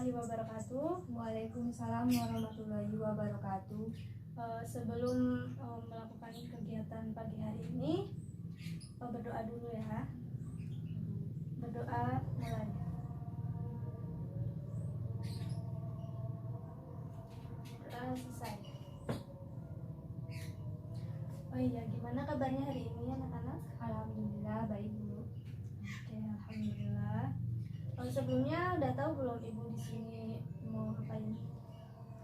warahmatullahi wabarakatuh. Waalaikumsalam warahmatullahi wabarakatuh. Sebelum melakukan kegiatan pagi hari ini, berdoa dulu ya. Berdoa mulai. Berdoa selesai. Oh iya, gimana kabarnya hari ini anak-anak? Alhamdulillah baik Bu. Oke, alhamdulillah. Sebelumnya udah tahu belum ibu di sini mau ngapain?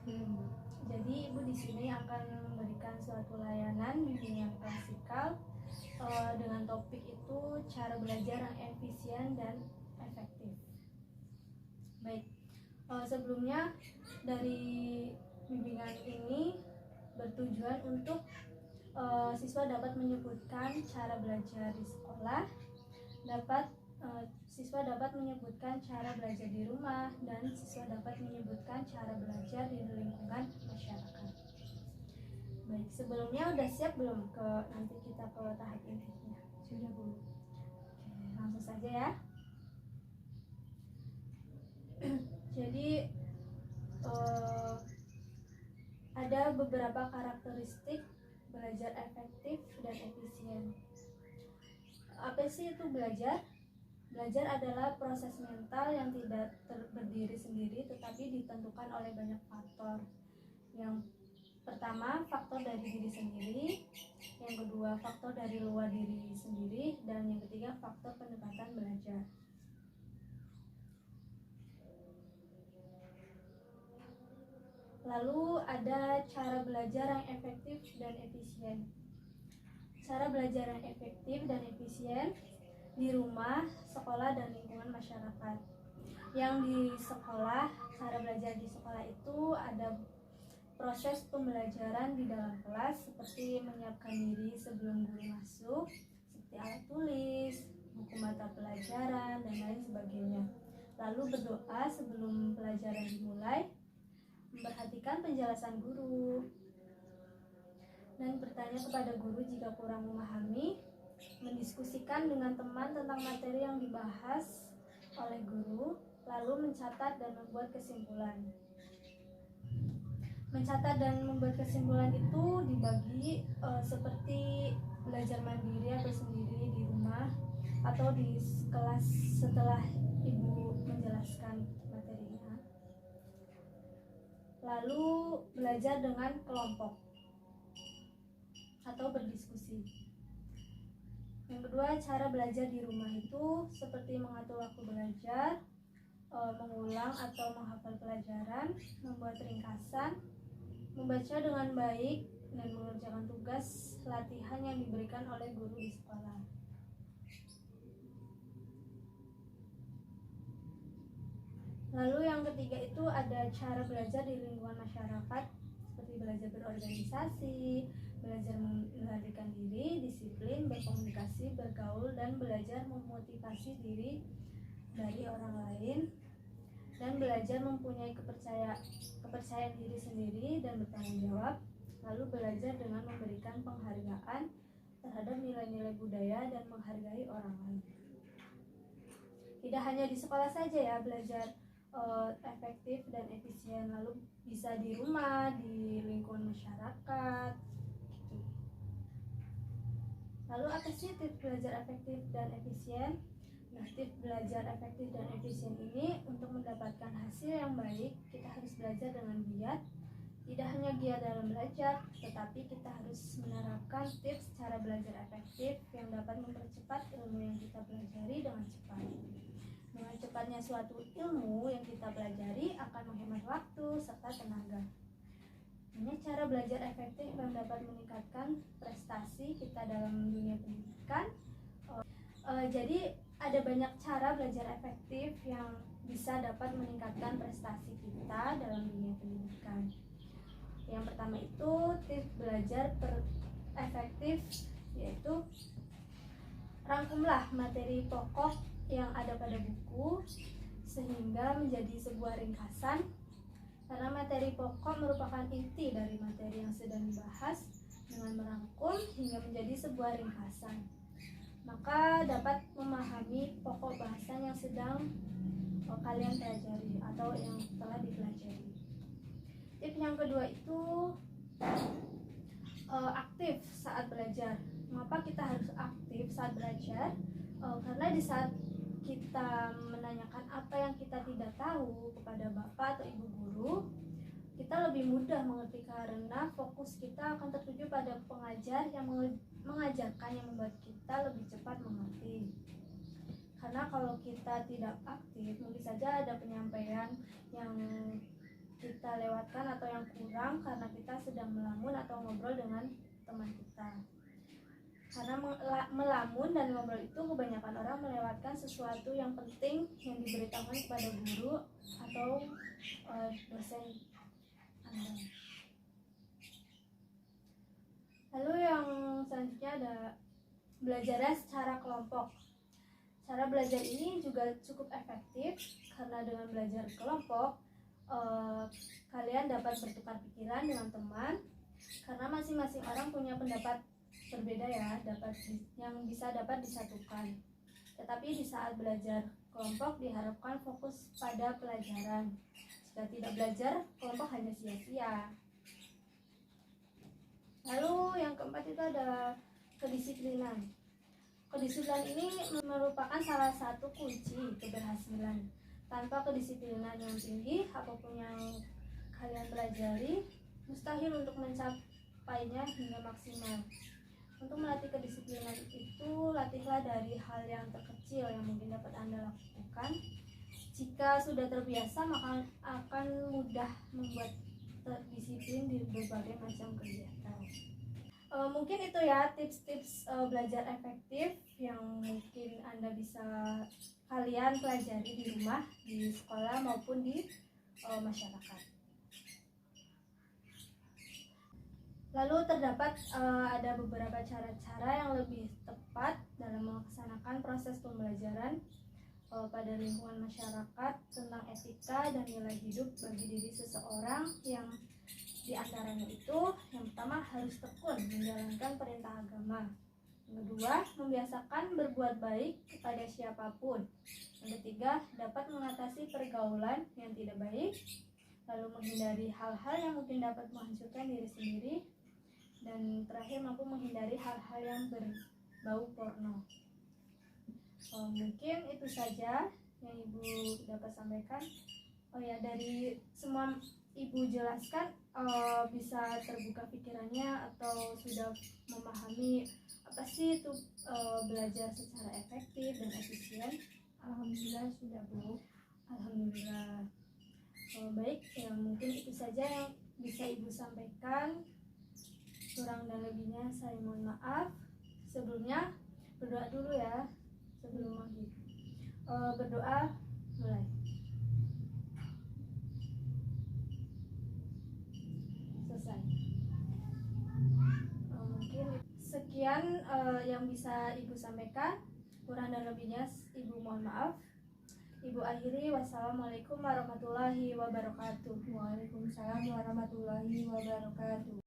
Belum Bu. Jadi ibu di sini akan memberikan suatu layanan bimbingan klasikal dengan topik itu cara belajar yang efisien dan efektif. Baik, sebelumnya dari bimbingan ini bertujuan untuk siswa dapat menyebutkan cara belajar di sekolah, siswa dapat menyebutkan cara belajar di rumah, dan siswa dapat menyebutkan cara belajar di lingkungan masyarakat. Baik, sebelumnya udah siap belum nanti kita ke tahap intinya? Sudah Bu. Oke, langsung saja ya. Jadi ada beberapa karakteristik belajar efektif dan efisien. Apa sih itu belajar? Belajar adalah proses mental yang tidak berdiri sendiri tetapi ditentukan oleh banyak faktor. Yang pertama, faktor dari diri sendiri. Yang kedua, faktor dari luar diri sendiri. Dan yang ketiga, faktor pendekatan belajar. Lalu ada cara belajar yang efektif dan efisien. Cara belajar yang efektif dan efisien di rumah, sekolah, dan lingkungan masyarakat. Yang di sekolah, cara belajar di sekolah itu ada proses pembelajaran di dalam kelas seperti menyiapkan diri sebelum guru masuk, seperti alat tulis, buku mata pelajaran, dan lain sebagainya. Lalu berdoa sebelum pelajaran dimulai, memperhatikan penjelasan guru, dan bertanya kepada guru jika kurang memahami, mendiskusikan dengan teman tentang materi yang dibahas oleh guru, lalu mencatat dan membuat kesimpulan. Mencatat dan membuat kesimpulan itu dibagi seperti belajar mandiri atau sendiri di rumah atau di kelas setelah ibu menjelaskan materinya. Lalu belajar dengan kelompok atau berdiskusi. Yang kedua, cara belajar di rumah itu seperti mengatur waktu belajar, mengulang atau menghafal pelajaran, membuat ringkasan, membaca dengan baik, dan mengerjakan tugas latihan yang diberikan oleh guru di sekolah. Lalu yang ketiga itu ada cara belajar di lingkungan masyarakat, seperti belajar berorganisasi, belajar melarikan diri, disiplin, berkomunikasi, bergaul, dan belajar memotivasi diri dari orang lain, dan belajar mempunyai kepercayaan diri sendiri dan bertanggung jawab. Lalu belajar dengan memberikan penghargaan terhadap nilai-nilai budaya dan menghargai orang lain. Tidak hanya di sekolah saja ya belajar efektif dan efisien, lalu bisa di rumah, di lingkungan masyarakat. Lalu apa sih tips belajar efektif dan efisien? Nah, tips belajar efektif dan efisien ini untuk mendapatkan hasil yang baik, kita harus belajar dengan giat. Tidak hanya giat dalam belajar, tetapi kita harus menerapkan tips cara belajar efektif yang dapat mempercepat ilmu yang kita pelajari dengan cepat. Dengan cepatnya suatu ilmu yang kita pelajari akan menghemat waktu serta tenaga. Ini cara belajar efektif yang dapat meningkatkan prestasi kita dalam dunia pendidikan. Jadi ada banyak cara belajar efektif yang bisa dapat meningkatkan prestasi kita dalam dunia pendidikan. Yang pertama itu tips belajar efektif, yaitu rangkumlah materi pokok yang ada pada buku sehingga menjadi sebuah ringkasan. Karena materi pokok merupakan inti dari materi yang sedang dibahas, dengan merangkum hingga menjadi sebuah ringkasan, maka dapat memahami pokok bahasan yang sedang kalian pelajari atau yang telah dipelajari. Tip yang kedua itu aktif saat belajar. Mengapa kita harus aktif saat belajar? Karena di saat kita menanyakan apa yang kita tidak tahu kepada bapak atau ibu guru, kita lebih mudah mengerti karena fokus kita akan tertuju pada pengajar yang mengajarkan, yang membuat kita lebih cepat mengerti. Karena kalau kita tidak aktif, mungkin saja ada penyampaian yang kita lewatkan atau yang kurang karena kita sedang melamun atau ngobrol dengan teman kita. Karena melamun dan ngobrol itu kebanyakan orang melewatkan sesuatu yang penting yang diberitahukan kepada guru atau dosen Anda. Lalu yang selanjutnya ada belajarnya secara kelompok. Cara belajar ini juga cukup efektif karena dengan belajar kelompok kalian dapat bertukar pikiran dengan teman, karena masing-masing orang punya pendapat berbeda ya, yang bisa dapat disatukan. Tetapi di saat belajar kelompok diharapkan fokus pada pelajaran. Jika tidak belajar, kelompok hanya sia-sia. Lalu yang keempat itu ada kedisiplinan. Kedisiplinan ini merupakan salah satu kunci keberhasilan. Tanpa kedisiplinan yang tinggi, apapun yang kalian pelajari mustahil untuk mencapainya hingga maksimal. Untuk melatih kedisiplinan itu, latihlah dari hal yang terkecil yang mungkin dapat Anda lakukan. Jika sudah terbiasa, maka akan mudah membuat terdisiplin di berbagai macam kegiatan. Mungkin itu ya tips-tips belajar efektif yang mungkin Anda bisa kalian pelajari di rumah, di sekolah maupun di masyarakat. Lalu terdapat ada beberapa cara-cara yang lebih tepat dalam melaksanakan proses pembelajaran pada lingkungan masyarakat tentang etika dan nilai hidup bagi diri seseorang, yang di antaranya itu yang pertama harus tekun menjalankan perintah agama. Yang kedua, membiasakan berbuat baik kepada siapapun. Yang ketiga, dapat mengatasi pergaulan yang tidak baik, lalu menghindari hal-hal yang mungkin dapat menghancurkan diri sendiri, dan terakhir mampu menghindari hal-hal yang berbau porno. Mungkin itu saja yang Ibu dapat sampaikan. Oh ya, dari semua Ibu jelaskan bisa terbuka pikirannya atau sudah memahami apa sih itu belajar secara efektif dan efisien? Alhamdulillah sudah, Bu. Alhamdulillah. Baik, ya mungkin itu saja yang bisa Ibu sampaikan. Kurang dan lebihnya saya mohon maaf. Sebelumnya berdoa dulu ya sebelum maghrib. Berdoa mulai. Selesai. Mungkin sekian yang bisa Ibu sampaikan. Kurang dan lebihnya Ibu mohon maaf. Ibu akhiri, wassalamualaikum warahmatullahi wabarakatuh. Waalaikumsalam warahmatullahi wabarakatuh.